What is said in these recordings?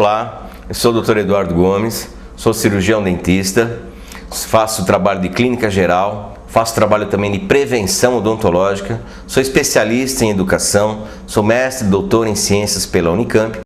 Olá, eu sou o Dr. Eduardo Gomes, sou cirurgião dentista, faço trabalho de clínica geral, faço trabalho também de prevenção odontológica, sou especialista em educação, sou mestre e doutor em ciências pela Unicamp.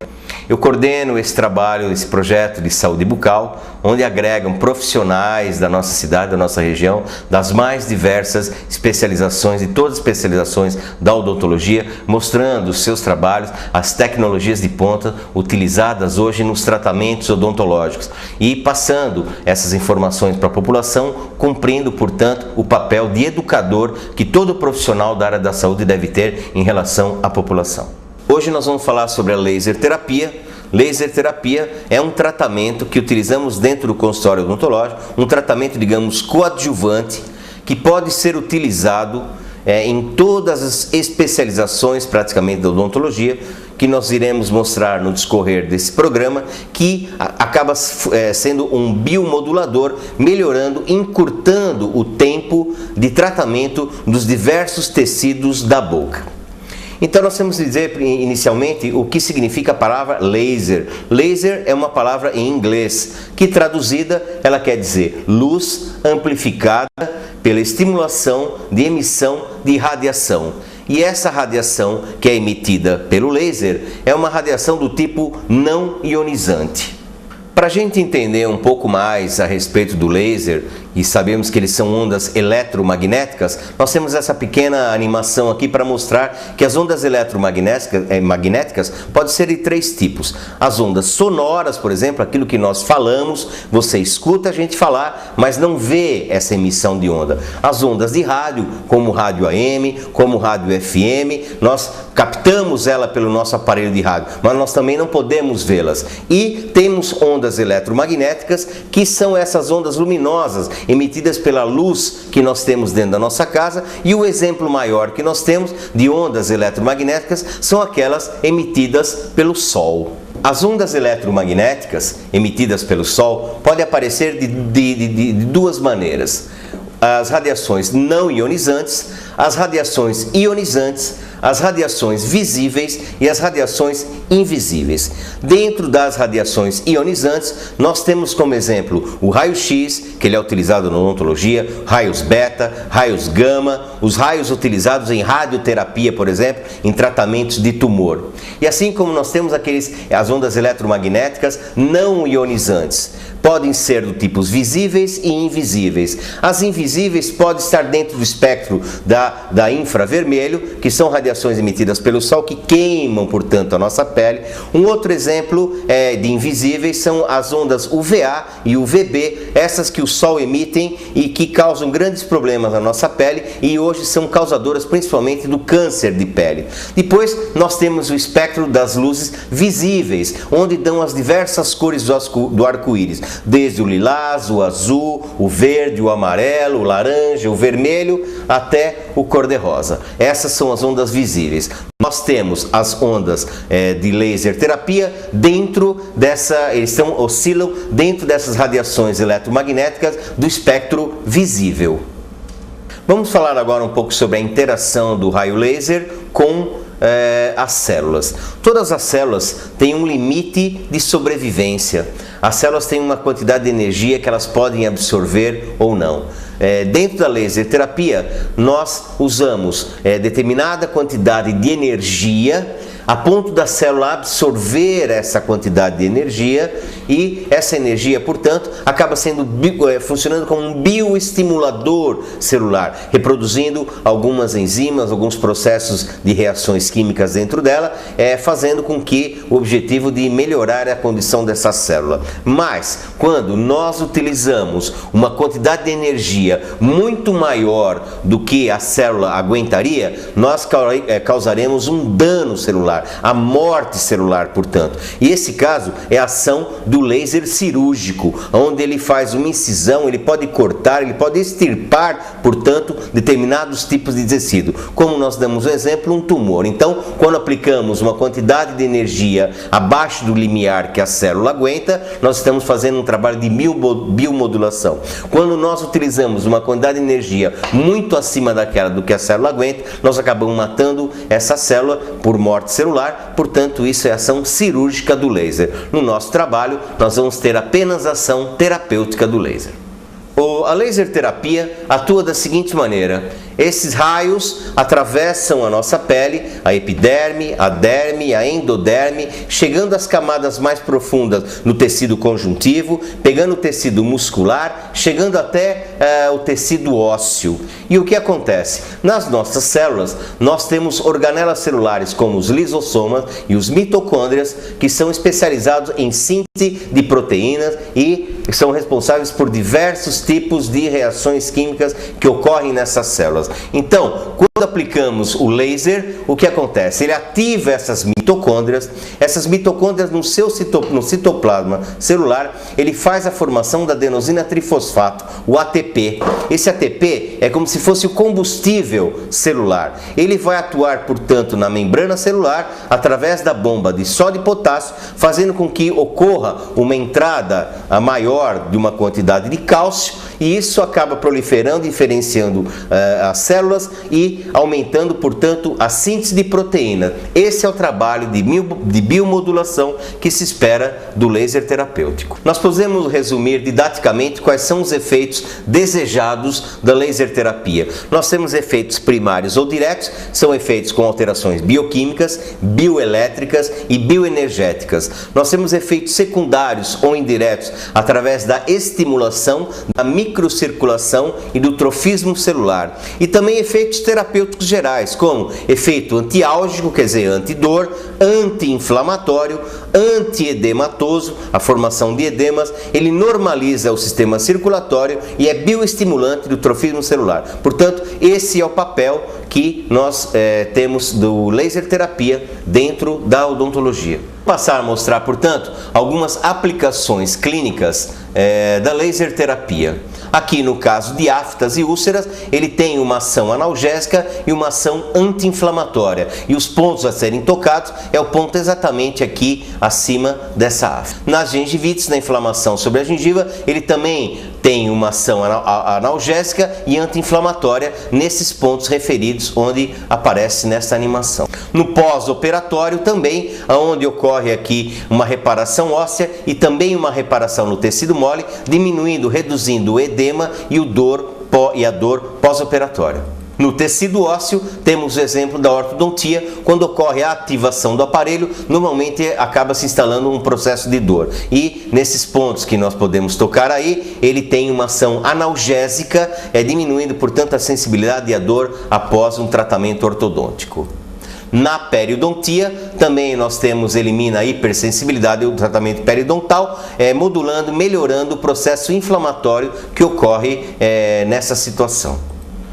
Eu coordeno esse trabalho, esse projeto de saúde bucal, onde agregam profissionais da nossa cidade, da nossa região, das mais diversas especializações, de todas as especializações da odontologia, mostrando os seus trabalhos, as tecnologias de ponta utilizadas hoje nos tratamentos odontológicos e passando essas informações para a população, cumprindo, portanto, o papel de educador que todo profissional da área da saúde deve ter em relação à população. Hoje nós vamos falar sobre a laser terapia. Laser terapia é um tratamento que utilizamos dentro do consultório odontológico, um tratamento, digamos, coadjuvante, que pode ser utilizado em todas as especializações praticamente da odontologia, que nós iremos mostrar no discorrer desse programa, que acaba sendo um biomodulador, melhorando, encurtando o tempo de tratamento dos diversos tecidos da boca. Então nós temos que dizer inicialmente o que significa a palavra laser. Laser é uma palavra em inglês, que traduzida ela quer dizer luz amplificada pela estimulação de emissão de radiação. E essa radiação que é emitida pelo laser é uma radiação do tipo não ionizante. Para a gente entender um pouco mais a respeito do laser, e sabemos que eles são ondas eletromagnéticas, nós temos essa pequena animação aqui para mostrar que as ondas eletromagnéticas podem ser de três tipos. As ondas sonoras, por exemplo, aquilo que nós falamos, você escuta a gente falar, mas não vê essa emissão de onda. As ondas de rádio, como rádio AM, como rádio FM, nós captamos ela pelo nosso aparelho de rádio, mas nós também não podemos vê-las. E temos ondas eletromagnéticas, que são essas ondas luminosas, emitidas pela luz que nós temos dentro da nossa casa, e o exemplo maior que nós temos de ondas eletromagnéticas são aquelas emitidas pelo Sol. As ondas eletromagnéticas emitidas pelo Sol podem aparecer de duas maneiras: as radiações não ionizantes, as radiações ionizantes, as radiações visíveis e as radiações invisíveis. Dentro das radiações ionizantes, nós temos como exemplo o raio-x, que ele é utilizado na odontologia, raios beta, raios gama, os raios utilizados em radioterapia, por exemplo, em tratamentos de tumor. E assim como nós temos as ondas eletromagnéticas não ionizantes, podem ser do tipos visíveis e invisíveis. As invisíveis podem estar dentro do espectro da infravermelho, que são radiações emitidas pelo Sol que queimam, portanto, a nossa pele. Um outro exemplo de invisíveis são as ondas UVA e UVB, essas que o Sol emitem e que causam grandes problemas na nossa pele e hoje são causadoras principalmente do câncer de pele. Depois nós temos o espectro das luzes visíveis, onde dão as diversas cores do arco-íris, desde o lilás, o azul, o verde, o amarelo, o laranja, o vermelho, até o cor-de-rosa. Essas são as ondas visíveis. Nós temos as ondas de laser terapia oscilam dentro dessas radiações eletromagnéticas do espectro visível. Vamos falar agora um pouco sobre a interação do raio laser com as células. Todas as células têm um limite de sobrevivência. As células têm uma quantidade de energia que elas podem absorver ou não. Dentro da laser terapia, nós usamos determinada quantidade de energia a ponto da célula absorver essa quantidade de energia e essa energia, portanto, acaba funcionando como um bioestimulador celular, reproduzindo algumas enzimas, alguns processos de reações químicas dentro dela, fazendo com que o objetivo de melhorar a condição dessa célula. Mas, quando nós utilizamos uma quantidade de energia muito maior do que a célula aguentaria, nós causaremos um dano celular, a morte celular, portanto. E esse caso é a ação do laser cirúrgico, onde ele faz uma incisão, ele pode cortar, ele pode extirpar, portanto, determinados tipos de tecido. Como nós damos um exemplo, um tumor. Então, quando aplicamos uma quantidade de energia abaixo do limiar que a célula aguenta, nós estamos fazendo um trabalho de biomodulação. Quando nós utilizamos uma quantidade de energia muito acima daquela do que a célula aguenta, nós acabamos matando essa célula por morte celular. celular, portanto isso é ação cirúrgica do laser. No nosso trabalho nós vamos ter apenas a ação terapêutica do laser. A laser terapia atua da seguinte maneira: esses raios atravessam a nossa pele, a epiderme, a derme, a endoderme, chegando às camadas mais profundas no tecido conjuntivo, pegando o tecido muscular, chegando até o tecido ósseo. E o que acontece? Nas nossas células, nós temos organelas celulares como os lisossomas e os mitocôndrias, que são especializados em síntese de proteínas e são responsáveis por diversos tipos de reações químicas que ocorrem nessas células. Então, quando aplicamos o laser, o que acontece? Ele ativa essas mitocôndrias no citoplasma celular, ele faz a formação da adenosina trifosfato, o ATP. Esse ATP é como se fosse o combustível celular. Ele vai atuar, portanto, na membrana celular através da bomba de sódio e potássio, fazendo com que ocorra uma entrada maior de uma quantidade de cálcio, e isso acaba proliferando, diferenciando as células e aumentando, portanto, a síntese de proteína. Esse é o trabalho de biomodulação que se espera do laser terapêutico. Nós podemos resumir didaticamente quais são os efeitos desejados da laser terapia. Nós temos efeitos primários ou diretos, são efeitos com alterações bioquímicas, bioelétricas e bioenergéticas. Nós temos efeitos secundários ou indiretos através da estimulação da microcirculação e do trofismo celular, e também efeitos terapêuticos gerais, como efeito antiálgico, quer dizer, antidor, anti-inflamatório, antiedematoso, a formação de edemas. Ele normaliza o sistema circulatório e é bioestimulante do trofismo celular. Portanto, esse é o papel que nós temos do laser terapia dentro da odontologia. Vou passar a mostrar, portanto, algumas aplicações clínicas da laser terapia. Aqui no caso de aftas e úlceras, ele tem uma ação analgésica e uma ação anti-inflamatória. E os pontos a serem tocados é o ponto exatamente aqui acima dessa afta. Nas gengivites, na inflamação sobre a gengiva, ele também tem uma ação analgésica e anti-inflamatória nesses pontos referidos onde aparece nessa animação. No pós-operatório também, onde ocorre aqui uma reparação óssea e também uma reparação no tecido mole, reduzindo o edema e a dor pós-operatória. No tecido ósseo, temos o exemplo da ortodontia. Quando ocorre a ativação do aparelho, normalmente acaba se instalando um processo de dor. E nesses pontos que nós podemos tocar aí, ele tem uma ação analgésica, diminuindo, portanto, a sensibilidade e a dor após um tratamento ortodôntico. Na periodontia, também nós elimina a hipersensibilidade do tratamento periodontal, modulando, melhorando o processo inflamatório que ocorre nessa situação.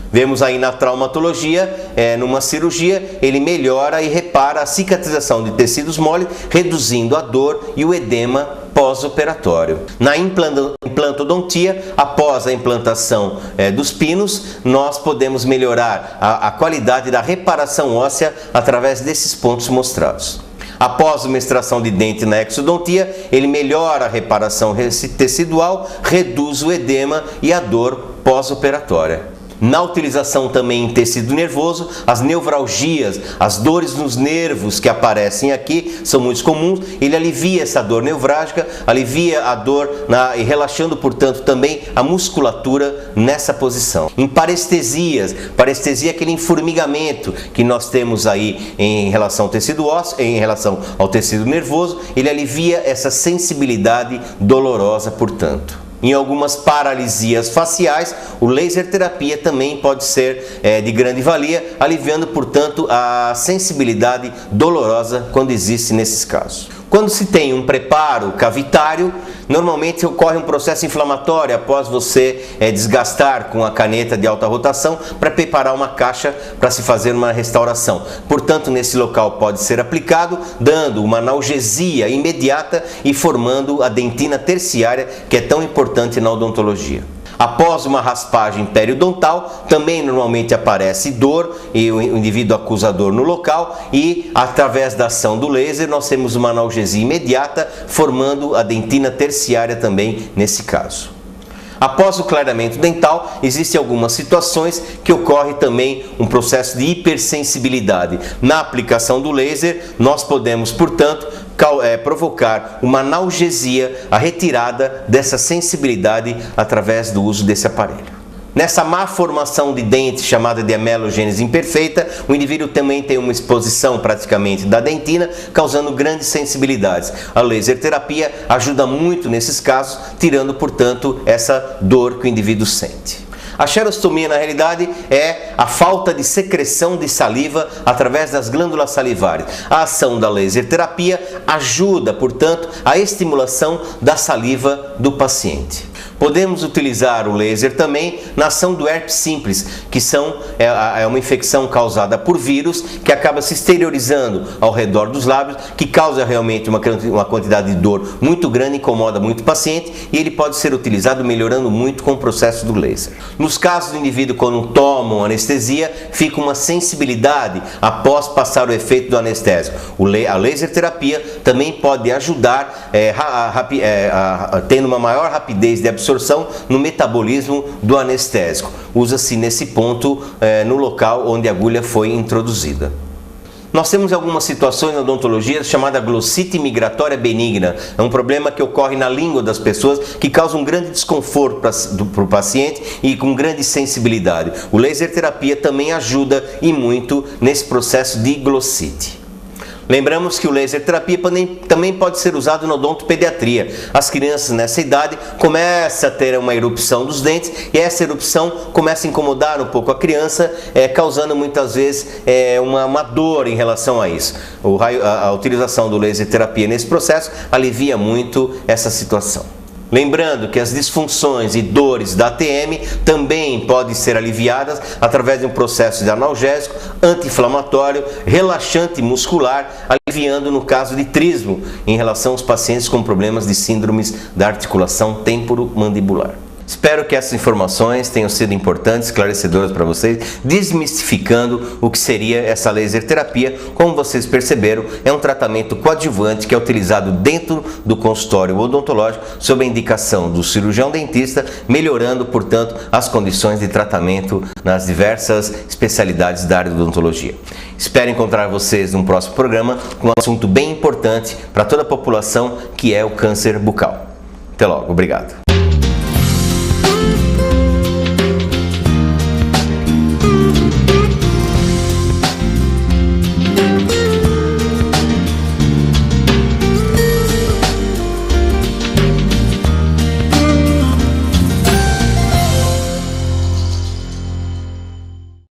Vemos aí na traumatologia, numa cirurgia, ele melhora e repara a cicatrização de tecidos moles, reduzindo a dor e o edema pós-operatório. Na implantodontia, após a implantação dos pinos, nós podemos melhorar a qualidade da reparação óssea através desses pontos mostrados. Após uma extração de dente na exodontia, ele melhora a reparação tecidual, reduz o edema e a dor pós-operatória. Na utilização também em tecido nervoso, as nevralgias, as dores nos nervos que aparecem aqui são muito comuns. Ele alivia essa dor nevrágica, alivia a dor e relaxando, portanto, também a musculatura nessa posição. Em parestesias, parestesia é aquele informigamento que nós temos aí em relação ao tecido ósseo, em relação ao tecido nervoso, ele alivia essa sensibilidade dolorosa, portanto. Em algumas paralisias faciais, o laser terapia também pode ser de grande valia, aliviando, portanto, a sensibilidade dolorosa quando existe nesses casos. Quando se tem um preparo cavitário, normalmente ocorre um processo inflamatório após você desgastar com a caneta de alta rotação para preparar uma caixa para se fazer uma restauração. Portanto, nesse local pode ser aplicado, dando uma analgesia imediata e formando a dentina terciária, que é tão importante na odontologia. Após uma raspagem periodontal, também normalmente aparece dor e o indivíduo acusa dor no local, e através da ação do laser nós temos uma analgesia imediata, formando a dentina terciária também nesse caso. Após o clareamento dental, existem algumas situações que ocorre também um processo de hipersensibilidade. Na aplicação do laser, nós podemos, portanto, provocar uma analgesia, a retirada dessa sensibilidade através do uso desse aparelho. Nessa má formação de dente, chamada de amelogênese imperfeita, o indivíduo também tem uma exposição praticamente da dentina, causando grandes sensibilidades. A laser terapia ajuda muito nesses casos, tirando, portanto, essa dor que o indivíduo sente. A xerostomia, na realidade, é a falta de secreção de saliva através das glândulas salivares. A ação da laser terapia ajuda, portanto, a estimulação da saliva do paciente. Podemos utilizar o laser também na ação do herpes simples, que é uma infecção causada por vírus que acaba se exteriorizando ao redor dos lábios, que causa realmente uma quantidade de dor muito grande, incomoda muito o paciente, e ele pode ser utilizado melhorando muito com o processo do laser. Nos casos do indivíduo quando tomam anestesia, fica uma sensibilidade após passar o efeito do anestésico. A laser terapia também pode ajudar tendo uma maior rapidez de absorção no metabolismo do anestésico. Usa-se nesse ponto no local onde a agulha foi introduzida. Nós temos algumas situações na odontologia chamada glossite migratória benigna. É um problema que ocorre na língua das pessoas, que causa um grande desconforto para o paciente e com grande sensibilidade. O laser terapia também ajuda e muito nesse processo de glossite. Lembramos que o laser terapia também pode ser usado na odontopediatria. As crianças nessa idade começam a ter uma erupção dos dentes e essa erupção começa a incomodar um pouco a criança, causando muitas vezes uma dor em relação a isso. A utilização do laser terapia nesse processo alivia muito essa situação. Lembrando que as disfunções e dores da ATM também podem ser aliviadas através de um processo de analgésico, anti-inflamatório, relaxante muscular, aliviando no caso de trismo em relação aos pacientes com problemas de síndromes da articulação temporomandibular. Espero que essas informações tenham sido importantes, esclarecedoras para vocês, desmistificando o que seria essa laser terapia. Como vocês perceberam, é um tratamento coadjuvante que é utilizado dentro do consultório odontológico sob a indicação do cirurgião dentista, melhorando, portanto, as condições de tratamento nas diversas especialidades da área de odontologia. Espero encontrar vocês num próximo programa com um assunto bem importante para toda a população, que é o câncer bucal. Até logo, obrigado.